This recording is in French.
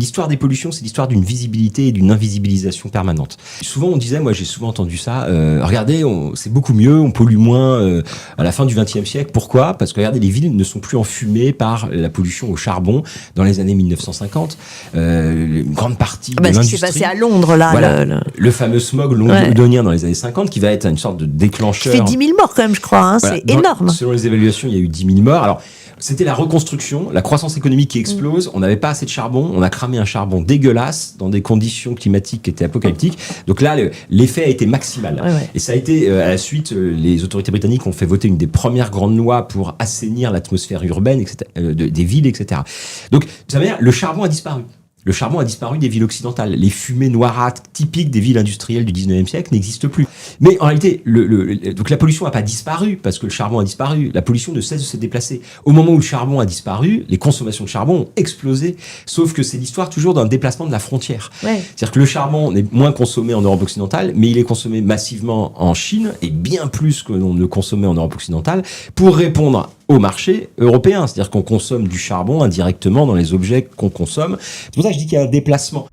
l'histoire des pollutions, c'est l'histoire d'une visibilité et d'une invisibilisation permanente. Souvent, on disait, moi j'ai souvent entendu ça, regardez, c'est beaucoup mieux, on pollue moins à la fin du XXe siècle. Pourquoi ? Parce que regardez, les villes ne sont plus enfumées par la pollution au charbon dans les années 1950. Une grande partie de l'industrie... Ce qui s'est passé à Londres, là. Voilà, le fameux smog londonien dans les années 50, qui va être une sorte de déclencheur. Qui fait 10 000 morts quand même, je crois. Hein, voilà, c'est énorme. Selon les évaluations, il y a eu 10 000 morts. Alors, c'était la reconstruction, la croissance économique qui explose. On n'avait pas assez de charbon. On a cramé un charbon dégueulasse dans des conditions climatiques qui étaient apocalyptiques. Donc là, l'effet a été maximal. Et ça a été, à la suite, les autorités britanniques ont fait voter une des premières grandes lois pour assainir l'atmosphère urbaine, etc., des villes, etc. Donc, vous savez, le charbon a disparu. Le charbon a disparu des villes occidentales. Les fumées noirâtres typiques des villes industrielles du 19e siècle n'existent plus. Mais en réalité, donc la pollution n'a pas disparu parce que le charbon a disparu. La pollution ne cesse de se déplacer. Au moment où le charbon a disparu, les consommations de charbon ont explosé. Sauf que c'est l'histoire toujours d'un déplacement de la frontière. C'est-à-dire que le charbon est moins consommé en Europe occidentale, mais il est consommé massivement en Chine et bien plus que l'on ne consommait en Europe occidentale pour répondre au marché européen. C'est-à-dire qu'on consomme du charbon indirectement dans les objets qu'on consomme. C'est pour ça que je dis qu'il y a un déplacement.